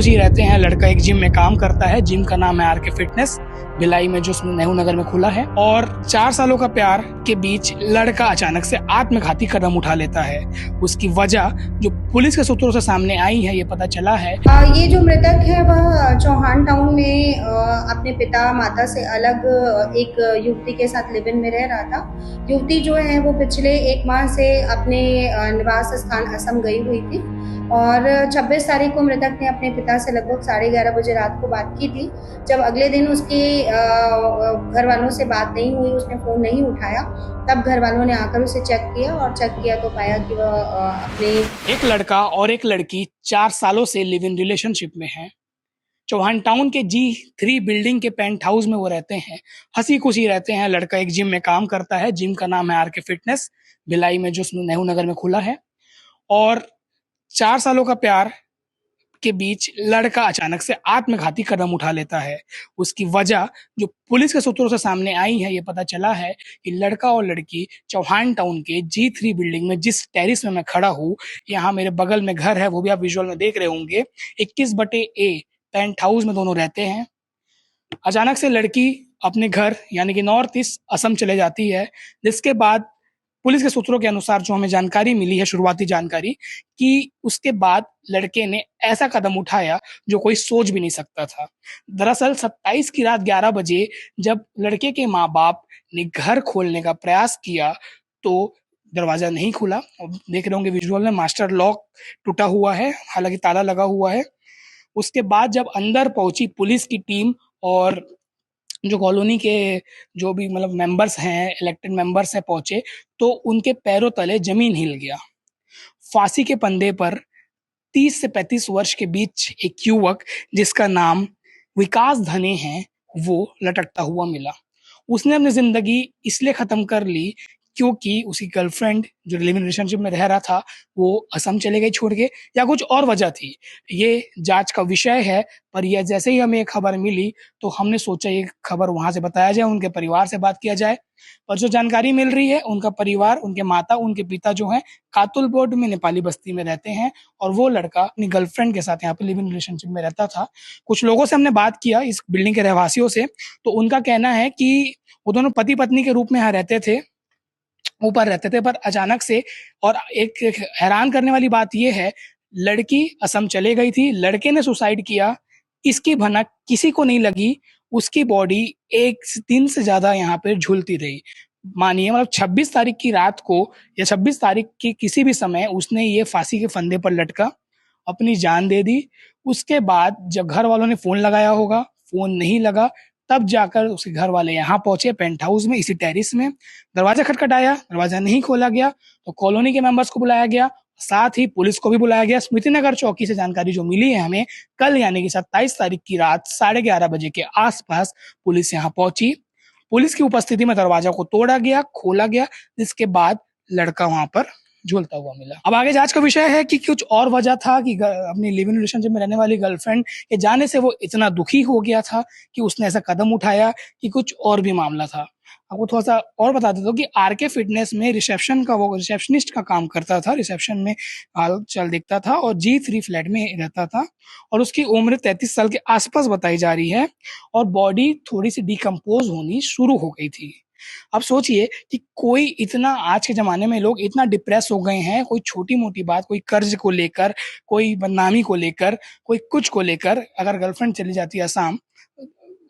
खुशी रहते हैं। लड़का एक जिम में काम करता है, जिम का नाम है आरके फिटनेस, भिलाई में जो नेहरू नगर में खुला है। और 4 सालों का प्यार के बीच लड़का अचानक से आत्मघाती कदम उठा लेता है। उसकी वजह जो पुलिस के सूत्रों से सामने आई है, ये पता चला है। ये जो मृतक है वह चौहान टाउन में अपने पिता माता से अलग एक युवती के साथ लिव इन में रह रहा था। युवती जो है वो पिछले 1 माह से अपने निवास स्थान असम गई हुई थी और 26 तारीख को मृतक ने अपने पिता से लगभग 11:30 बजे रात को बात की थी। जब अगले दिन उसके घर वालों से बात नहीं हुई, उसने फ़ोन नहीं उठाया, तब घर वालों ने आकर उसे चेक किया तो पाया कि वह अपने एक लड़का और एक लड़की 4 सालों से लिव इन रिलेशनशिप में हैं। चौहान टाउन के G3 बिल्डिंग के पेंट हाउस में वो रहते हैं, हंसी खुशी रहते हैं। लड़का एक जिम में काम करता है, जिम का नाम है आरके फिटनेस, भिलाई में जो नेहरू नगर में खुला है। और 4 सालों का प्यार के बीच लड़का अचानक से आत्मघाती कदम उठा लेता है। उसकी वजह जो पुलिस के सूत्रों से सामने आई है, ये पता चला है कि लड़का और लड़की चौहान टाउन के G3 बिल्डिंग में, जिस टेरिस में मैं खड़ा हूँ, यहाँ मेरे बगल में घर है, वो भी आप विजुअल में देख रहे होंगे, 21/A पेंट हाउस में दोनों रहते हैं। अचानक से लड़की अपने घर यानी कि नॉर्थ ईस्ट असम चले जाती है, जिसके बाद पुलिस के सूत्रों के अनुसार जो हमें जानकारी मिली है, शुरुआती जानकारी, कि उसके बाद लड़के ने ऐसा कदम उठाया जो कोई सोच भी नहीं सकता था। दरअसल 27 की रात 11 बजे जब लड़के के माँ बाप ने घर खोलने का प्रयास किया तो दरवाजा नहीं खुला। देख रहे होंगे विजुअल में, मास्टर लॉक टूटा हुआ है, हालांकि ताला लगा हुआ है। उसके बाद जब अंदर पहुंची पुलिस की टीम और जो कॉलोनी के जो भी मतलब मेंबर्स हैं, इलेक्टेड मेंबर्स हैं, पहुंचे तो उनके पैरों तले जमीन हिल गया। फांसी के फंदे पर 30 से 35 वर्ष के बीच एक युवक जिसका नाम विकास धने है, वो लटकता हुआ मिला। उसने अपनी जिंदगी इसलिए खत्म कर ली क्योंकि उसकी गर्लफ्रेंड जो लिव इन रिलेशनशिप में रह रहा था, वो असम चले गई छोड़ के, या कुछ और वजह थी। ये जांच का विषय है। पर यह जैसे ही हमें एक खबर मिली तो हमने सोचा ये खबर वहां से बताया जाए, उनके परिवार से बात किया जाए। पर जो जानकारी मिल रही है, उनका परिवार, उनके माता, उनके पिता जो हैं कातुल बोर्ड में नेपाली बस्ती में रहते हैं और वो लड़का अपनी गर्लफ्रेंड के साथ यहाँ पे लिव इन रिलेशनशिप में रहता था। कुछ लोगों से हमने बात किया, इस बिल्डिंग के रहवासियों से, तो उनका कहना है कि वो दोनों पति पत्नी के रूप में यहाँ रहते थे, ऊपर रहते थे, पर अचानक से, और एक हैरान करने वाली बात यह है, लड़की असम चले गई थी, लड़के ने सुसाइड किया, इसकी भनक किसी को नहीं लगी, उसकी बॉडी 1 दिन से ज्यादा यहाँ पे झूलती रही। मानिए मतलब 26 तारीख की रात को या 26 तारीख की किसी भी समय उसने ये फांसी के फंदे पर लटका अपनी जान दे दी। उसके बाद जब घर वालों ने फोन लगाया होगा, फोन नहीं लगा, तब जाकर उसके घर वाले यहाँ पहुंचे पेंट हाउस में, इसी टेरिस में। दरवाजा खटखटाया, दरवाजा नहीं खोला गया तो कॉलोनी के मेंबर्स को बुलाया गया, साथ ही पुलिस को भी बुलाया गया। स्मृति नगर चौकी से जानकारी जो मिली है हमें, कल यानी कि 27 तारीख की रात 11:30 बजे के आसपास पुलिस यहाँ पहुंची। पुलिस की उपस्थिति में दरवाजा को तोड़ा गया, खोला गया, जिसके बाद लड़का वहां पर झूलता हुआ मिला। अब आगे जांच का विषय है कि कुछ और वजह था कि अपनी लिव इन रिलेशनशिप में रहने वाली गर्लफ्रेंड के जाने से वो इतना दुखी हो गया था कि उसने ऐसा कदम उठाया, कि कुछ और भी मामला था। आपको थोड़ा सा और बता देता हूँ कि आरके फिटनेस में वो रिसेप्शनिस्ट का काम करता था, रिसेप्शन में हाल चाल देखता था और G3 फ्लैट में रहता था। और उसकी उम्र 33 साल के आसपास बताई जा रही है और बॉडी थोड़ी सी डिकम्पोज होनी शुरू हो गई थी। अब सोचिए कि कोई इतना, आज के ज़माने में लोग इतना डिप्रेस हो गए हैं, कोई छोटी-मोटी बात, कोई कर्ज़ को लेकर, कोई बदनामी को लेकर, कोई कुछ को लेकर, अगर गर्लफ्रेंड चली जाती है असम,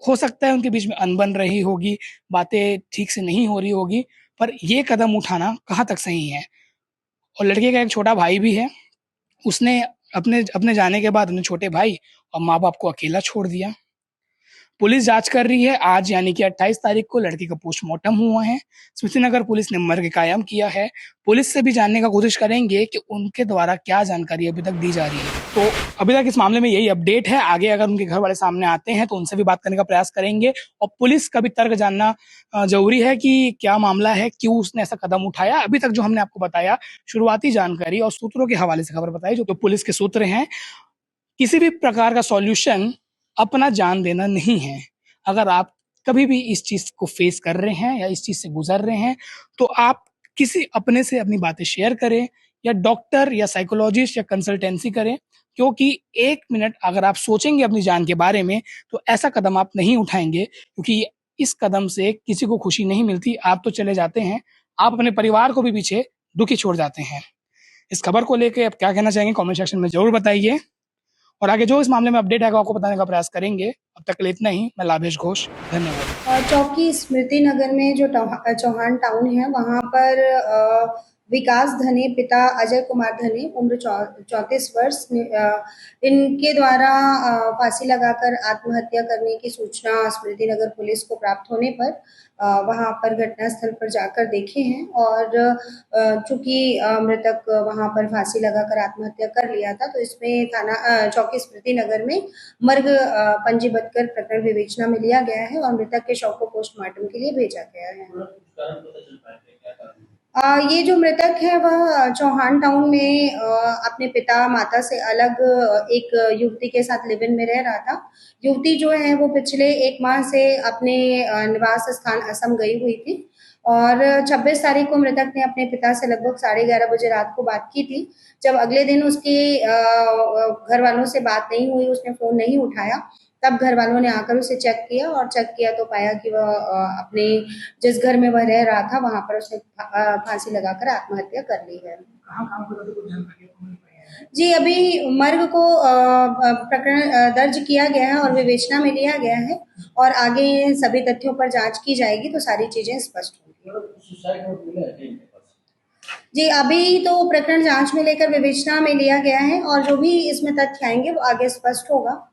हो सकता है उनके बीच में अनबन रही होगी, बातें ठीक से नहीं हो रही होगी, पर ये कदम उठाना कहाँ तक सही है? और लड़के का एक छोटा भाई भी है, उसने अपने अपने जाने के बाद अपने छोटे भाई और माँ-बाप को अकेला छोड़ दिया। पुलिस जांच कर रही है। आज यानी कि 28 तारीख को लड़की का पोस्टमार्टम हुआ है। स्मृतिनगर पुलिस ने मर्ग कायम किया है। पुलिस से भी जानने का कोशिश करेंगे कि उनके द्वारा क्या जानकारी अभी तक दी जा रही है। तो अभी तक इस मामले में यही अपडेट है। आगे अगर उनके घर वाले सामने आते हैं तो उनसे भी बात करने का प्रयास करेंगे और पुलिस का भी तर्क जानना जरूरी है कि क्या मामला है, क्यों उसने ऐसा कदम उठाया। अभी तक जो हमने आपको बताया, शुरुआती जानकारी और सूत्रों के हवाले से खबर बताई, जो पुलिस के सूत्र हैं, किसी भी प्रकार का सॉल्यूशन अपना जान देना नहीं है। अगर आप कभी भी इस चीज़ को फेस कर रहे हैं या इस चीज़ से गुजर रहे हैं, तो आप किसी अपने से अपनी बातें शेयर करें या डॉक्टर या साइकोलॉजिस्ट या कंसल्टेंसी करें। क्योंकि 1 मिनट अगर आप सोचेंगे अपनी जान के बारे में, तो ऐसा कदम आप नहीं उठाएँगे क्योंकि इस कदम से किसी को खुशी नहीं मिलती, आप तो चले जाते हैं, आप अपने परिवार को भी पीछे दुखी छोड़ जाते हैं। इस खबर को लेके आप क्या कहना चाहेंगे कमेंट सेक्शन में ज़रूर बताइए और आगे जो इस मामले में अपडेट आएगा आपको बताने का प्रयास करेंगे। अब तक के लिए इतना ही। मैं लाभेश घोष, धन्यवाद। चौकी स्मृति नगर में जो चौहान टाउन है वहाँ पर विकास धने पिता अजय कुमार धने उम्र 34 वर्ष इनके द्वारा फांसी लगाकर आत्महत्या करने की सूचना स्मृति नगर पुलिस को प्राप्त होने पर वहाँ पर घटनास्थल पर जाकर देखे हैं और चूंकि मृतक वहाँ पर फांसी लगाकर आत्महत्या कर लिया था, तो इसमें थाना चौकी स्मृति नगर में मर्ग पंजीबद्ध कर प्रकरण विवेचना में लिया गया है और मृतक के शव को पोस्टमार्टम के लिए भेजा गया है। ये जो मृतक है वह चौहान टाउन में अपने पिता माता से अलग एक युवती के साथ लिव इन में रह रहा था। युवती जो है वो पिछले 1 माह से अपने निवास स्थान असम गई हुई थी और 26 तारीख को मृतक ने अपने पिता से लगभग 11:30 बजे रात को बात की थी। जब अगले दिन उसके घर वालों से बात नहीं हुई, उसने फोन नहीं उठाया, तब घर वालों ने आकर उसे चेक किया और चेक किया तो पाया कि वह अपने जिस घर में वह रह रहा था वहां पर उसने फांसी लगाकर आत्महत्या कर ली है। जी, अभी मर्ग को प्रकरण दर्ज किया गया है और विवेचना में लिया गया है और आगे सभी तथ्यों पर जांच की जाएगी तो सारी चीजें स्पष्ट होंगी। जी, अभी तो प्रकरण जांच में लेकर विवेचना में लिया गया है और जो भी इसमें तथ्य आएंगे वो आगे स्पष्ट होगा।